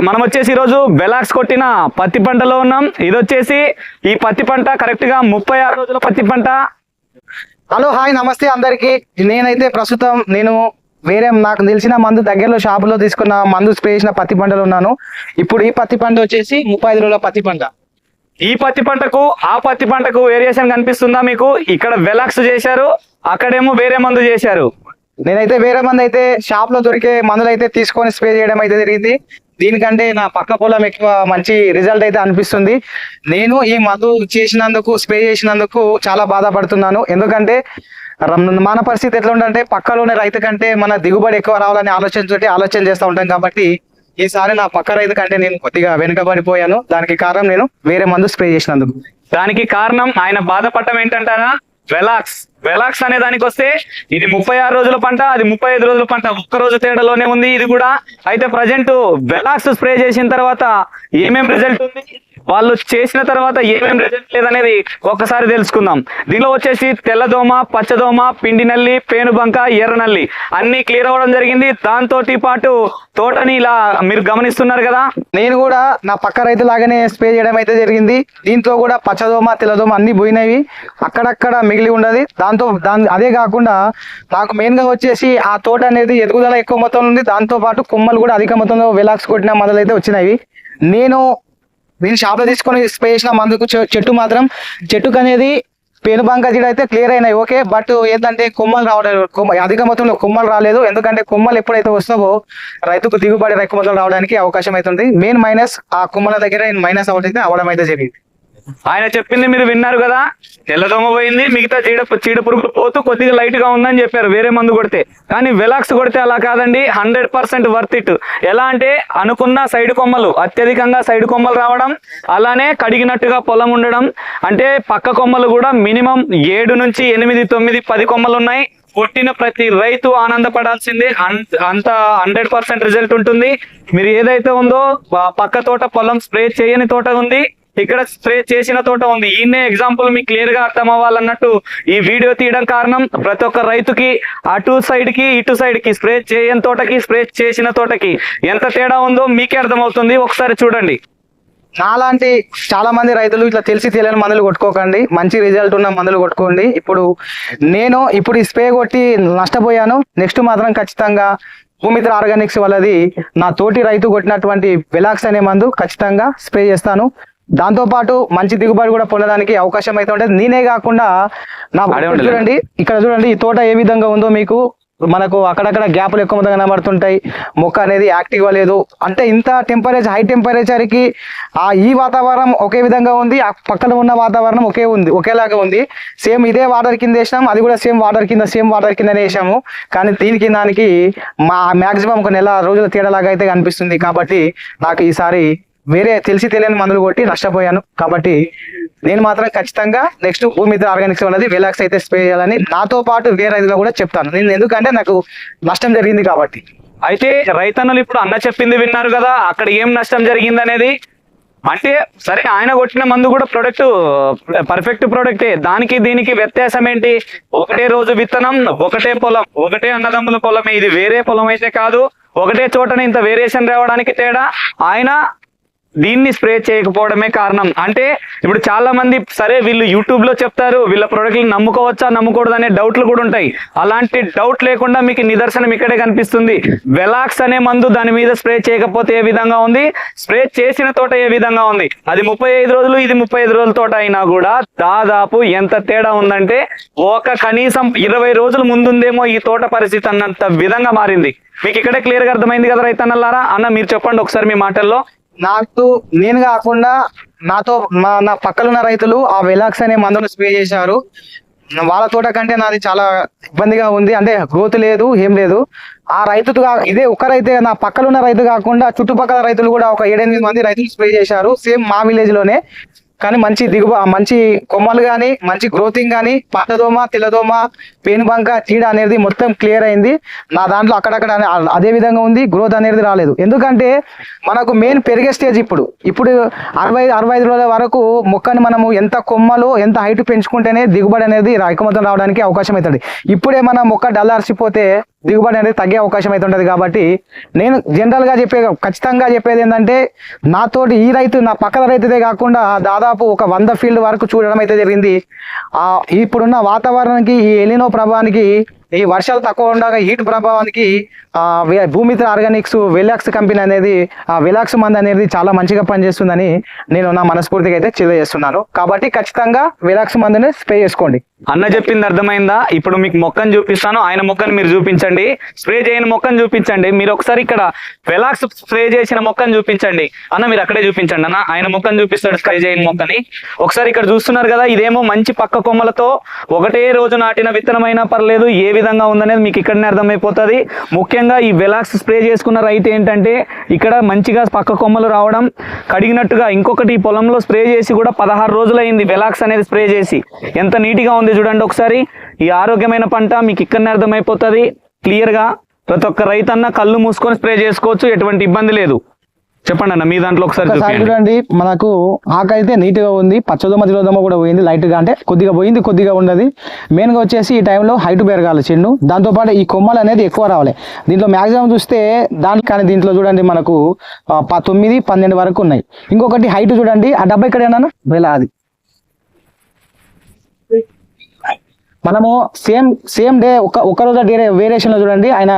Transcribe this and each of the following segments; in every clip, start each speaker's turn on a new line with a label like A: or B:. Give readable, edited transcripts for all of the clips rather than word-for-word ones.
A: మనం వచ్చేసి ఈరోజు వెలాక్స్ కొట్టిన పత్తి పంటలో ఉన్నాం. ఇది వచ్చేసి ఈ పత్తి పంట కరెక్ట్ గా 36 రోజుల పత్తి పంట.
B: హలో హాయ్ నమస్తే అందరికి. నేనైతే ప్రస్తుతం వేరే నాకు తెలిసిన మందు దగ్గరలో షాపులో తీసుకున్న మందు స్ప్రే చేసిన పత్తి పంటలో ఉన్నాను. ఇప్పుడు ఈ పత్తి పంట వచ్చేసి 35 రోజుల పత్తి పంట.
A: ఈ పత్తి పంటకు ఆ పత్తి పంటకు వేరియేషన్ కనిపిస్తుందా మీకు? ఇక్కడ వెలాక్స్ చేశారు, అక్కడేమో వేరే మందు చేశారు.
B: నేనైతే వేరే మంది అయితే షాప్ లో దొరికే మందులు అయితే తీసుకొని స్ప్రే చేయడం అయితే జరిగింది. దీనికంటే నా పక్క పొలం ఎక్కువ మంచి రిజల్ట్ అయితే అనిపిస్తుంది. నేను ఈ మందు చేసినందుకు స్ప్రే చేసినందుకు చాలా బాధపడుతున్నాను. ఎందుకంటే మన పరిస్థితి ఎట్లా ఉందంటే పక్కలోనే రైతు కంటే మన దిగుబడి ఎక్కువ రావాలని ఆలోచన చేస్తూ ఉంటాం. కాబట్టి ఈసారి నా పక్క రైతు కంటే నేను కొద్దిగా వెనుకబడిపోయాను. దానికి కారణం నేను వేరే మందు స్ప్రే చేసినందుకు.
A: దానికి కారణం ఆయన బాధపడటం ఏంటంటారా? వెలాక్స్ అనే దానికి వస్తే ఇది 36 రోజుల పంట, అది 35 రోజుల పంట, ఒక్కరోజు తేడాలోనే ఉంది ఇది కూడా. అయితే ప్రజెంట్ వెలాక్స్ స్ప్రే చేసిన తర్వాత ఏమేం రిజల్ట్ ఉంది, వాళ్ళు చేసిన తర్వాత ఏమేం రిజల్ట్ లేదనేది ఒక్కసారి తెలుసుకుందాం. దీనిలో వచ్చేసి తెల్లదోమ, పచ్చదోమ, పిండి నల్లి, పేనుబంక, ఎర్ర నల్లి అన్ని క్లియర్ అవ్వడం జరిగింది. దాంతో పాటు తోటని ఇలా మీరు గమనిస్తున్నారు కదా,
B: నేను కూడా నా పక్క రైతు లాగానే స్ప్రే చేయడం అయితే జరిగింది. దీంతో కూడా పచ్చదోమ, తెల్లదోమ అన్ని పోయినవి, అక్కడక్కడ మిగిలి ఉండదు. అదే కాకుండా నాకు మెయిన్ గా వచ్చేసి ఆ తోట అనేది ఎదుగుదల ఎక్కువ మొత్తంలో ఉంది. దాంతో పాటు కొమ్మలు కూడా అధిక మొత్తంలో వెలాక్స్ కొట్టిన మందులు అయితే వచ్చినాయి. నేను షాప్ లో తీసుకొని స్ప్రే చేసిన మందుకు చెట్టుకు అనేది పేనుబంక జీడ అయితే క్లియర్ అయినాయి, ఓకే. బట్ ఏంటంటే కొమ్మలు రావడం అధిక మొత్తంలో కొమ్మలు రాలేదు. ఎందుకంటే కొమ్మలు ఎప్పుడైతే వస్తావో రైతుకు దిగుబడి ఎక్కువ మొత్తంలో రావడానికి అవకాశం అవుతుంది. మెయిన్ మైనస్ ఆ కొమ్మల దగ్గర మైనస్ అవడం అయితే జరిగింది.
A: ఆయన చెప్పింది మీరు విన్నారు కదా, తెల్లదోమ పోయింది, మిగతా చీడ పురుగులు పోతూ కొద్దిగా లైట్ గా ఉందని చెప్పారు వేరే మందు కొడితే. కానీ వెలాక్స్ కొడితే అలా కాదండి, 100% వర్త్ ఇట్. ఎలా అంటే అనుకున్న సైడ్ కొమ్మలు అత్యధికంగా సైడ్ కొమ్మలు రావడం, అలానే కడిగినట్టుగా పొలం ఉండడం. అంటే పక్క కొమ్మలు కూడా మినిమం 7 నుంచి 8, 9, 10 కొమ్మలు ఉన్నాయి. కొట్టిన ప్రతి రైతు ఆనందపడాల్సిందే. అంత 100% రిజల్ట్ ఉంటుంది. మీరు ఏదైతే ఉందో పక్క తోట పొలం స్ప్రే చేయని తోట ఉంది, ఇక్కడ స్ప్రే చేసిన తోట ఉంది. ఈయనే ఎగ్జాంపుల్ మీకు క్లియర్ గా అర్థం అవ్వాలన్నట్టు ఈ వీడియో తీయడం కారణం. ప్రతి ఒక్క రైతుకి అటు సైడ్ కి ఇటు సైడ్ కి స్ప్రే చేయని తోటకి స్ప్రే చేసిన తోటకి ఎంత తేడా ఉందో మీకే అర్థమవుతుంది. ఒకసారి చూడండి.
B: నాలాంటి చాలా మంది రైతులు ఇట్లా తెలియని మందులు కొట్టుకోకండి, మంచి రిజల్ట్ ఉన్న మందులు కొట్టుకోండి. నేను ఈ స్ప్రే కొట్టి నష్టపోయాను. నెక్స్ట్ మాత్రం ఖచ్చితంగా భూమిత్ర ఆర్గానిక్స్ వాళ్ళది నా తోటి రైతు కొట్టినటువంటి వెలాక్స్ అనే మందు ఖచ్చితంగా స్ప్రే చేస్తాను. దాంతో పాటు మంచి దిగుబడి కూడా పొందడానికి అవకాశం అయితే ఉంటుంది. నేనే కాకుండా ఇక్కడ చూడండి ఈ తోట ఏ విధంగా ఉందో మీకు. మనకు అక్కడక్కడ గ్యాప్లు ఎక్కువ మొత్తంగా కనబడుతుంటాయి. మొక్క అనేది యాక్టివ్ లేదు. అంటే ఇంత హై టెంపరేచర్ కి ఈ వాతావరణం ఒకే విధంగా ఉంది, ఆ పక్కన ఉన్న వాతావరణం ఒకేలాగా ఉంది. సేమ్ ఇదే వాటర్ కింద వేసినాం, అది కూడా సేమ్ వాటర్ కిందనే వేసాము. కానీ దానికి మాక్సిమం ఒక నెల రోజుల తేడాలాగా అయితే కనిపిస్తుంది. కాబట్టి నాకు ఈసారి వేరే తెలియని మందులు కొట్టి నష్టపోయాను. కాబట్టి నేను మాత్రం ఖచ్చితంగా నెక్స్ట్ భూమిత్ర ఆర్గానిక్స్ అనేది వెలాక్స్ అయితే స్ప్రే చేయాలని నాతో పాటు వేరే రైతులు కూడా చెప్తాను. నేను ఎందుకంటే నాకు నష్టం జరిగింది కాబట్టి.
A: అయితే రైతన్నలు ఇప్పుడు అన్న చెప్పింది విన్నారు కదా, అక్కడ ఏం నష్టం జరిగింది అనేది. అంటే సరే ఆయన కొట్టిన మందు కూడా పర్ఫెక్ట్ ప్రొడక్టే. దానికి దీనికి వ్యత్యాసం ఏంటి? ఒకటే రోజు విత్తనం, ఒకటే పొలం, ఒకటే అన్నదమ్ముల పొలమే. ఇది వేరే పొలం అయితే కాదు. ఒకటే చోటనే ఇంత వేరియేషన్ రావడానికి తేడా ఆయన దీన్ని స్ప్రే చేయకపోవడమే కారణం. అంటే ఇప్పుడు చాలా మంది సరే వీళ్ళు యూట్యూబ్ లో చెప్తారు, వీళ్ళ ప్రొడక్ట్ని నమ్ముకోవచ్చా నమ్మకూడదు అనే డౌట్లు కూడా ఉంటాయి. అలాంటి డౌట్ లేకుండా మీకు నిదర్శనం ఇక్కడే కనిపిస్తుంది. వెలాక్స్ అనే మందు దాని మీద స్ప్రే చేయకపోతే ఏ విధంగా ఉంది, స్ప్రే చేసిన తోట ఏ విధంగా ఉంది. అది 35 రోజులు, ఇది 35 రోజుల తోట అయినా కూడా దాదాపు ఎంత తేడా ఉందంటే కనీసం 20 రోజులు ముందుందేమో ఈ తోట పరిస్థితి అన్నంత విధంగా మారింది. మీకు ఇక్కడే క్లియర్ గా అర్థమైంది కదా రైతన్నలారా. అన్న మీరు చెప్పండి ఒకసారి మీ మాటల్లో.
B: నేను కాకుండా నా పక్కలున్న రైతులు ఆ వెలాక్స్ అనే మందును స్ప్రే చేశారు. వాళ్ళ తోట కంటే నాది చాలా ఇబ్బందిగా ఉంది. అంటే గ్రోత్ లేదు, ఏం లేదు. ఆ రైతు ఇదే ఒక రైతే, నా పక్కలున్న రైతు కాకుండా చుట్టుపక్కల రైతులు కూడా ఒక 7-8 మంది రైతులు స్ప్రే చేశారు సేమ్ మా విలేజ్ లోనే. కానీ మంచి కొమ్మలు కానీ మంచి గ్రోతింగ్ కానీ పట్టదోమ, తెల్లదోమ, పేనుబంక, చీడ అనేది మొత్తం క్లియర్ అయింది. నా దాంట్లో అక్కడక్కడ అదే విధంగా ఉంది, గ్రోత్ అనేది రాలేదు. ఎందుకంటే మనకు మెయిన్ పెరిగే స్టేజ్ ఇప్పుడు 60-65 రోజుల వరకు మొక్కని మనము ఎంత కొమ్మలు ఎంత హైట్ పెంచుకుంటేనే దిగుబడి అనేది ఎక్కువ మొత్తం రావడానికి అవకాశం అవుతుంది. ఇప్పుడే మన మొక్క డల్లార్చిపోతే దిగుబడి అనేది తగ్గే అవకాశం అయితే ఉంటుంది. కాబట్టి నేను జనరల్గా ఖచ్చితంగా చెప్పేది ఏంటంటే నాతోటి ఈ రైతు నా పక్కన రైతుదే కాకుండా దాదాపు ఒక 100 ఫీల్డ్ వరకు చూడడం అయితే జరిగింది. ఇప్పుడున్న వాతావరణానికి, ఈ ఎలినో ప్రభావానికి, ఈ వర్షాలు తక్కువ ఉండగా హీట్ ప్రభావానికి భూమిత్ర ఆర్గానిక్స్ వెలాక్స్ కంపెనీ అనేది, వెలాక్స్ మందు అనేది చాలా మంచిగా పనిచేస్తుందని నేను నా మనస్ఫూర్తిగా అయితే తెలియజేస్తున్నాను. కాబట్టి ఖచ్చితంగా వెలాక్స్ మందుని స్ప్రే చేసుకోండి.
A: అన్న చెప్పింది అర్థమైందా? ఇప్పుడు మీకు మొక్కను చూపిస్తాను, ఆయన మొక్కను మీరు చూపించండి. స్ప్రే చేయని మొక్కను చూపించండి. మీరు ఒకసారి ఇక్కడ వెలాక్స్ స్ప్రే చేసిన మొక్కను చూపించండి. అన్న మీరు అక్కడే చూపించండి. అన్న ఆయన మొక్కను చూపిస్తాడు స్ప్రే చేయని మొక్కని. ఒకసారి ఇక్కడ చూస్తున్నారు కదా, ఇదేమో మంచి పక్క కొమ్మలతో ఒకటే రోజు నాటిన విత్తనమైనా పర్లేదు, ఏ విధంగా ఉందనేది మీకు ఇక్కడనే అర్థమైపోతుంది. ముఖ్యంగా ఈ వెలాక్స్ స్ప్రే చేసుకున్న రైతు ఏంటంటే ఇక్కడ మంచిగా పక్క కొమ్మలు రావడం, కడిగినట్టుగా ఇంకొకటి ఈ పొలంలో స్ప్రే చేసి కూడా 16 రోజులైంది వెలాక్స్ అనేది స్ప్రే చేసి. ఎంత నీట్గా ఉంది చూడండి ఒకసారి. ఈ ఆరోగ్యమైన పంట మీకు ఇక్కడనే అర్థమైపోతుంది క్లియర్గా. ప్రతి ఒక్క రైతన్న కళ్ళు మూసుకొని స్ప్రే చేసుకోవచ్చు, ఎటువంటి ఇబ్బంది లేదు. చెప్పండి అన్న మీ దాంట్లో ఒకసారి
B: చూడండి. మనకు ఆకైతే నీట్ గా ఉంది, పచ్చదోమ తిలోదమ కూడా పోయింది లైట్ గా, అంటే కొద్దిగా పోయింది కొద్దిగా ఉండదు. మెయిన్ గా వచ్చేసి ఈ టైంలో హైట్ పెరగాలి చెండు, దాంతోపాటు ఈ కొమ్మలు అనేది ఎక్కువ రావాలి. దీంట్లో మాక్సిమం చూస్తే కానీ దీంట్లో చూడండి మనకు 9-12 వరకు ఉన్నాయి. ఇంకొకటి హైట్ చూడండి, ఆ డబ్బా ఇక్కడ ఏనా వేలా అది మనము సేమ్ డే ఒక రోజు వేరియేషన్ లో చూడండి. ఆయన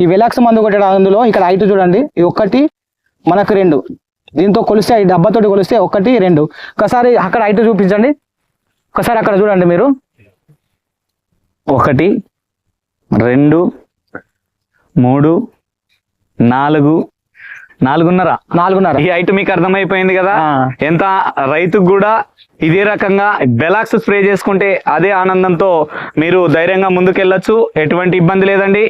B: ఈ వెలాక్స్ మందు కొట్టాడు, అందులో ఇక్కడ హైట్ చూడండి 1 మనకు 2, దీంతో కొలిస్తే ఈ డబ్బాతోటి కొలిస్తే 1, 2. ఒకసారి అక్కడ హైట్ చూపించండి, ఒకసారి అక్కడ చూడండి మీరు.
A: 1, 2, 3, 4, 4.5. ఈ హైట్ మీకు అర్థమైపోయింది కదా. ఎంత రైతుకు కూడా ఇదే రకంగా వెలాక్స్ స్ప్రే చేసుకుంటే అదే ఆనందంతో మీరు ధైర్యంగా ముందుకెళ్ళొచ్చు, ఎటువంటి ఇబ్బంది లేదండి.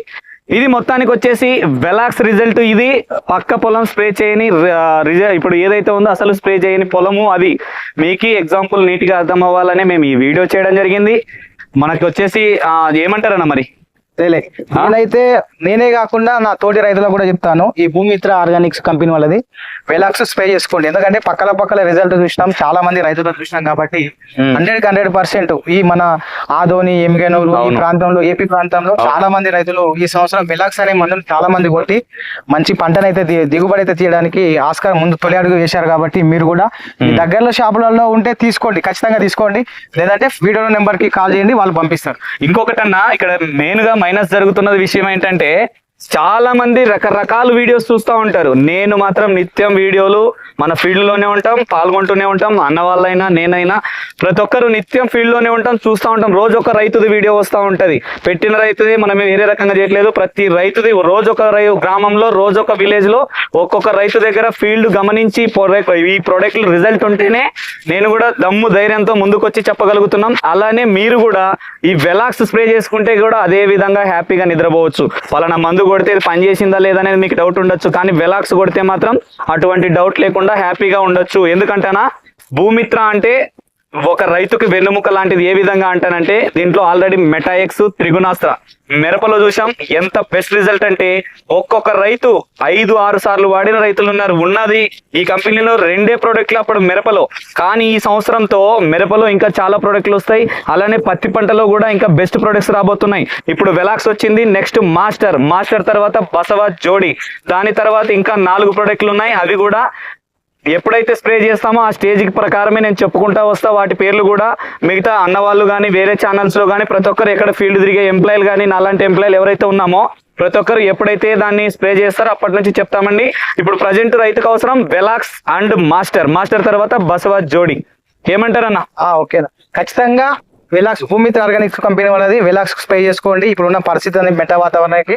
A: ఇది మొత్తానికి వచ్చేసి వెలాక్స్ రిజల్ట్. ఇది పక్క పొలం స్ప్రే చేయని ఇప్పుడు ఏదైతే ఉందో అసలు స్ప్రే చేయని పొలము, అది మీకు ఎగ్జాంపుల్ నీట్గా అర్థం అవ్వాలని మేము ఈ వీడియో చేయడం జరిగింది. మనకి వచ్చేసి ఏమంటారన్న మరి నేనైతే నేనే కాకుండా నా తోటి రైతులకు కూడా చెప్తాను, ఈ భూమిత్ర ఆర్గానిక్స్ కంపెనీ వాళ్ళది వెలాక్స్ స్ప్రే చేసుకోండి. ఎందుకంటే పక్కల రిజల్ట్ చూసినాం, చాలా మంది రైతులు చూసినాం. కాబట్టి 100% ఈ మన ఆదోని, ఎమ్గనూరు ఈ ప్రాంతంలో, ఏపీ ప్రాంతంలో చాలా మంది రైతులు ఈ సంవత్సరం వెలాక్స్ అనే మందులు చాలా మంది కొట్టి మంచి పంటనైతే దిగుబడి అయితే తీయడానికి ఆస్కారం ముందు తొలి అడుగు వేశారు. కాబట్టి మీరు కూడా ఈ దగ్గరలో షాపులలో ఉంటే తీసుకోండి, ఖచ్చితంగా తీసుకోండి. లేదంటే వీడియో నెంబర్ కి కాల్ చేయండి, వాళ్ళు పంపిస్తారు. ఇంకొకటన్నా ఇక్కడ మెయిన్ గా మైనస్ జరుగుతున్నది విషయం ఏంటంటే చాలా మంది రకరకాల వీడియోస్ చూస్తూ ఉంటారు. నేను మాత్రం నిత్యం వీడియోలు మన ఫీల్డ్ లోనే ఉంటాం, పాల్గొంటూనే ఉంటాం. అన్న వాళ్ళైనా నేనైనా ప్రతి ఒక్కరు నిత్యం ఫీల్డ్ లోనే ఉంటాం, చూస్తూ ఉంటాం. రోజు ఒక రైతుది వీడియో వస్తూ ఉంటది. పెట్టిన రైతుది మనం వేరే రకంగా చేయట్లేదు, ప్రతి రైతుది రోజు ఒక గ్రామంలో, రోజు ఒక విలేజ్ లో ఒక్కొక్క రైతు దగ్గర ఫీల్డ్ గమనించి ఈ ప్రొడక్ట్ రిజల్ట్ ఉంటేనే నేను కూడా దమ్ము ధైర్యంతో ముందుకు వచ్చి చెప్పగలుగుతున్నాం. అలానే మీరు కూడా ఈ వెలాక్స్ స్ప్రే చేసుకుంటే కూడా అదే విధంగా హ్యాపీగా నిద్రపోవచ్చు. పలానా మందు కొడితే పని చేసిందా లేదనేది మీకు డౌట్ ఉండొచ్చు, కానీ వెలాక్స్ కొడితే మాత్రం అటువంటి డౌట్ లేకుండా హ్యాపీగా ఉండొచ్చు. ఎందుకంటేనా భూమిత్ర అంటే ఒక రైతుకి వెన్నుముక లాంటిది. ఏ విధంగా అంటానంటే దీంట్లో ఆల్రెడీ మెటాఎక్స్, త్రిగుణాస్త్ర, మిరపలో చూసాం ఎంత బెస్ట్ రిజల్ట్ అంటే ఒక్కొక్క రైతు 5-6 సార్లు వాడిన రైతులు ఉన్నారు. ఉన్నది ఈ కంపెనీలో 2 ప్రోడక్ట్లు అప్పుడు మిరపలో, కానీ ఈ సంవత్సరంతో మిరపలో ఇంకా చాలా ప్రోడక్ట్లు వస్తాయి. అలానే పత్తి పంటలో కూడా ఇంకా బెస్ట్ ప్రొడక్ట్స్ రాబోతున్నాయి. ఇప్పుడు వెలాక్స్ వచ్చింది, నెక్స్ట్ మాస్టర్ తర్వాత బసవ జోడి, దాని తర్వాత ఇంకా 4 ప్రోడక్ట్లు ఉన్నాయి. అవి కూడా ఎప్పుడైతే స్ప్రే చేస్తామో ఆ స్టేజ్కి ప్రకారమే నేను చెప్పుకుంటా వస్తా. వాటి పేర్లు కూడా మిగతా అన్నవాళ్ళు కానీ వేరే ఛానల్స్లో కానీ ప్రతి ఒక్కరు ఎక్కడ ఫీల్డ్ తిరిగే ఎంప్లాయీలు కానీ నాలాంటి ఎంప్లాయీలు ఎవరైతే ఉన్నామో ప్రతి ఒక్కరు ఎప్పుడైతే దాన్ని స్ప్రే చేస్తారో అప్పటి నుంచి చెప్తామండి. ఇప్పుడు ప్రజెంట్ రైతుకు అవసరం వెలాక్స్ అండ్ మాస్టర్ తర్వాత బసవ జోడి. ఏమంటారన్నా?
B: ఓకేనా, ఖచ్చితంగా వెలాక్స్ భూమిత్ర ఆర్గానిక్స్ కంపెనీ వాళ్ళది వెలాక్స్ స్ప్రే చేసుకోండి. ఇప్పుడున్న పరిస్థితి అనేది మెట్ట వాతావరణానికి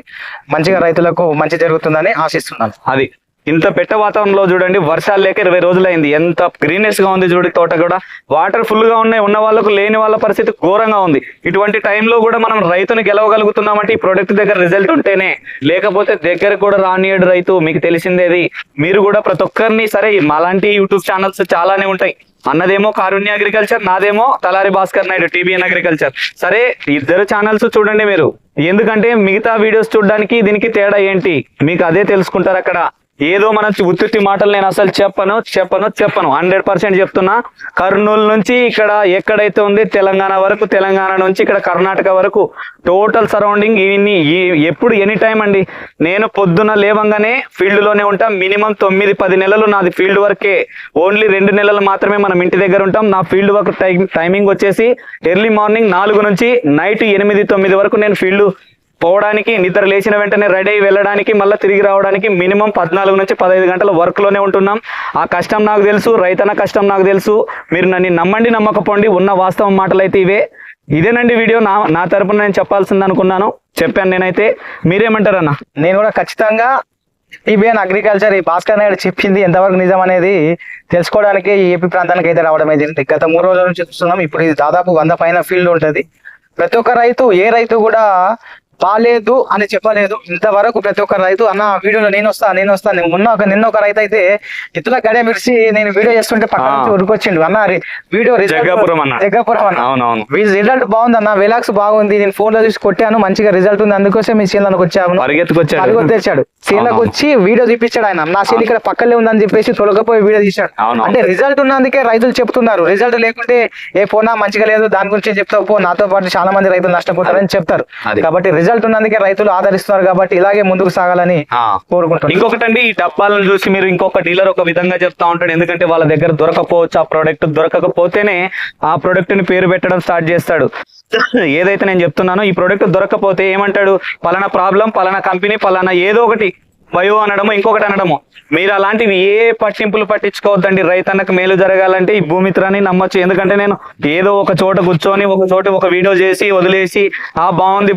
B: మంచిగా రైతులకు మంచి జరుగుతుందని ఆశిస్తున్నాను.
A: అది ఇంత పెట్ట వాతావరణంలో చూడండి, వర్షాలు లేక 20 రోజులైంది, ఎంత గ్రీనెస్ గా ఉంది చూడండి. తోట కూడా వాటర్ ఫుల్ గా ఉన్నాయి, ఉన్న వాళ్ళకు లేని వాళ్ళ పరిస్థితి ఘోరంగా ఉంది. ఇటువంటి టైంలో కూడా మనం రైతుని గెలవగలుగుతున్నామంటే ఈ ప్రొడక్ట్ దగ్గర రిజల్ట్ ఉంటేనే, లేకపోతే దగ్గర కూడా రానియడు రైతు. మీకు తెలిసిందేది. మీరు కూడా ప్రతి ఒక్కరిని, సరే మాలాంటి యూట్యూబ్ ఛానల్స్ చాలానే ఉంటాయి. అన్నదేమో కారుణ్య అగ్రికల్చర్, నాదేమో తలారి భాస్కర్ నాయుడు TBN అగ్రికల్చర్. సరే ఇద్దరు ఛానల్స్ చూడండి మీరు, ఎందుకంటే మిగతా వీడియోస్ చూడడానికి దీనికి తేడా ఏంటి మీకు అదే తెలుసుకుంటారు అక్కడ. ఏదో మన ఉత్తుత్తి మాటలు నేను అసలు చెప్పను 100% చెప్తున్నా. కర్నూలు నుంచి ఇక్కడ ఎక్కడైతే ఉంది తెలంగాణ వరకు, తెలంగాణ నుంచి ఇక్కడ కర్ణాటక వరకు టోటల్ సరౌండింగ్ ఇవన్నీ ఎప్పుడు ఎనీ టైం అండి. నేను పొద్దున లేవంగానే ఫీల్డ్ లోనే ఉంటాం. మినిమం 9-10 నెలలు నాది ఫీల్డ్ వర్కే. ఓన్లీ 2 నెలలు మాత్రమే మనం ఇంటి దగ్గర ఉంటాం. నా ఫీల్డ్ వర్క్ టైమింగ్ వచ్చేసి ఎర్లీ మార్నింగ్ 4 నుంచి నైట్ 8-9 వరకు నేను ఫీల్డ్ పోవడానికి, నిద్ర లేచిన వెంటనే రెడీ అయ్యి వెళ్ళడానికి, మళ్ళీ తిరిగి రావడానికి మినిమం 14 నుంచి 15 గంటల వర్క్ లోనే ఉంటున్నాం. ఆ కష్టం నాకు తెలుసు, రైతన్న కష్టం నాకు తెలుసు. మీరు నన్ను నమ్మండి నమ్మకపోండి, ఉన్న వాస్తవం మాటలు అయితే ఇవే. ఇదేనండి వీడియో నా తరపున నేను చెప్పాల్సింది అనుకున్నాను, చెప్పాను నేనైతే. మీరేమంటారన్న?
B: నేను కూడా ఖచ్చితంగా టీబీఎన్ అగ్రికల్చర్ ఈ భాస్కర్ నాయుడు చెప్పింది ఎంతవరకు నిజం అనేది తెలుసుకోవడానికి ఈ ఏపీ ప్రాంతానికి అయితే రావడం జరిగింది. గత 3 రోజుల నుంచి చూస్తున్నాం. ఇప్పుడు ఇది దాదాపు 100 పైన ఫీల్డ్ ఉంటుంది. ప్రతి ఒక్క రైతు, ఏ రైతు కూడా బాలేదు అని చెప్పలేదు ఇంతవరకు. ప్రతి ఒక్క రైతు అన్న వీడియోలో నేను వస్తా నిన్న ఒక రైతు అయితే ఇతర గడే మిర్చి నేను వీడియో చేస్తుంటే పక్కన నుంచి ఉరికొచ్చిండు. అన్న వీడియో జగ్గాపురం అన్న రిజల్ట్ బాగుంది అన్న, వెలాక్స్ బాగుంది, నేను ఫోన్ లో చూసి కొట్టాను, మంచిగా రిజల్ట్ ఉంది, అందుకోసం మీ సీన్లకు వచ్చాను. పరిగెత్తాడు సీన్లకు వచ్చి వీడియో చూపించాడు. ఆయన నా సీన్ ఇక్కడ పక్కనే ఉందని చెప్పేసి తొలగపోయి వీడియో తీశాడు. అంటే రిజల్ట్ ఉన్నందుకే రైతులు చెప్తున్నారు. రిజల్ట్ లేకుంటే ఏ పోనా మంచిగా లేదు దాని గురించి చెప్తావు పో, నాతో పాటు చాలా మంది రైతులు నష్టపోతారని చెప్తారు. కాబట్టి రిజల్ట్ ఉన్నందుకే రైతులు ఆదరిస్తున్నారు. కాబట్టి ఇలాగే ముందుకు సాగాలని కోరుకుంటున్నాను.
A: ఇంకొకటి అండి, ఈ డబ్బాలను చూసి మీరు ఇంకొక డీలర్ ఒక విధంగా చెప్తా ఉంటాడు. ఎందుకంటే వాళ్ళ దగ్గర దొరకపోవచ్చు, ఆ ప్రోడక్ట్ దొరకకపోతేనే ఆ ప్రోడక్ట్ ని పేరు పెట్టడం స్టార్ట్ చేస్తాడు. ఏదైతే నేను చెప్తున్నానో ఈ ప్రోడక్ట్ దొరకకపోతే ఏమంటాడు, పలానా ప్రాబ్లం, పలానా కంపెనీ, పలానా ఏదో ఒకటి బయో అనడము, ఇంకొకటి అనడము. మీరు అలాంటివి ఏ పట్టింపులు పట్టించుకోవద్దండి. రైతన్నకు మేలు జరగాలంటే ఈ భూమిత్రాన్ని నమ్మొచ్చు. ఎందుకంటే నేను ఏదో ఒక చోట కూర్చొని ఒక వీడియో చేసి వదిలేసి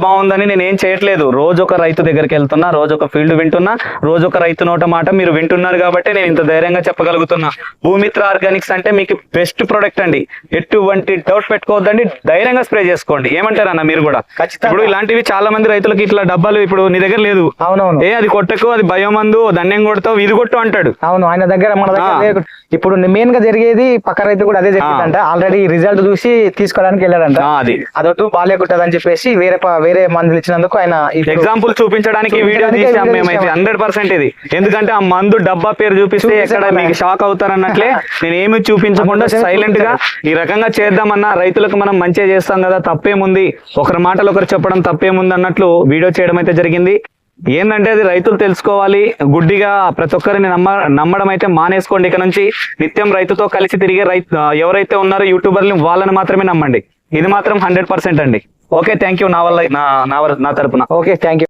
A: బాగుందని నేను ఏం చేయట్లేదు. రోజు ఒక రైతు దగ్గరికి వెళ్తున్నా, రోజు ఒక ఫీల్డ్ వింటున్నా, రోజు ఒక రైతు నోట మాట మీరు వింటున్నారు కాబట్టి నేను ఇంత ధైర్యంగా చెప్పగలుగుతున్నా. భూమిత్ర ఆర్గానిక్స్ అంటే మీకు బెస్ట్ ప్రొడక్ట్ అండి. ఎటువంటి డౌట్ పెట్టుకోవద్దండి, ధైర్యంగా స్ప్రే చేసుకోండి. ఏమంటారన్న మీరు కూడా? ఇప్పుడు ఇలాంటివి చాలా మంది రైతులకి ఇట్లా డబ్బాలు ఇప్పుడు నీ దగ్గర లేదు,
B: అవునవును,
A: అది కొట్టకు, అది బయోమందు, ధన్యం కొడతావు, ఇది కొట్టు అంటాడు.
B: అవును, ఆయన దగ్గర మన దగ్గర ఇప్పుడు మెయిన్ గా జరిగేది పక్క రైతు కూడా అదే జరిగిందంట. ఆల్రెడీ రిజల్ట్ చూసి తీసుకోవడానికి వెళ్ళాడంట. అదొట్టు బాగాలేకుంటది అని చెప్పేసి వేరే మందులు ఇచ్చినందుకు ఆయన
A: ఎగ్జాంపుల్ చూపించడానికి వీడియో తీసాం మేమైతే 100% ఇది. ఎందుకంటే ఆ మందు డబ్బా పేరు చూపిస్తే ఎక్కడ మీకు షాక్ అవుతారన్నట్లే నేను ఏమి చూపించకుండా సైలెంట్ గా ఈ రకంగా చేద్దామన్నా, రైతులకు మనం మంచిగా చేస్తాం కదా, తప్పేముంది, ఒకరి మాటలు ఒకరు చెప్పడం తప్పేముంది అన్నట్లు వీడియో చేయడం అయితే జరిగింది. ఏంటంటే అది రైతులు తెలుసుకోవాలి. గుడ్డిగా ప్రతి ఒక్కరిని నమ్మడం అయితే మానేసుకోండి. ఇక నుంచి నిత్యం రైతుతో కలిసి తిరిగే ఎవరైతే ఉన్నారో యూట్యూబర్ని వాళ్ళని మాత్రమే నమ్మండి. ఇది మాత్రం 100% అండి. Okay, thank you. నా తరపున
B: ఓకే, థ్యాంక్ యూ.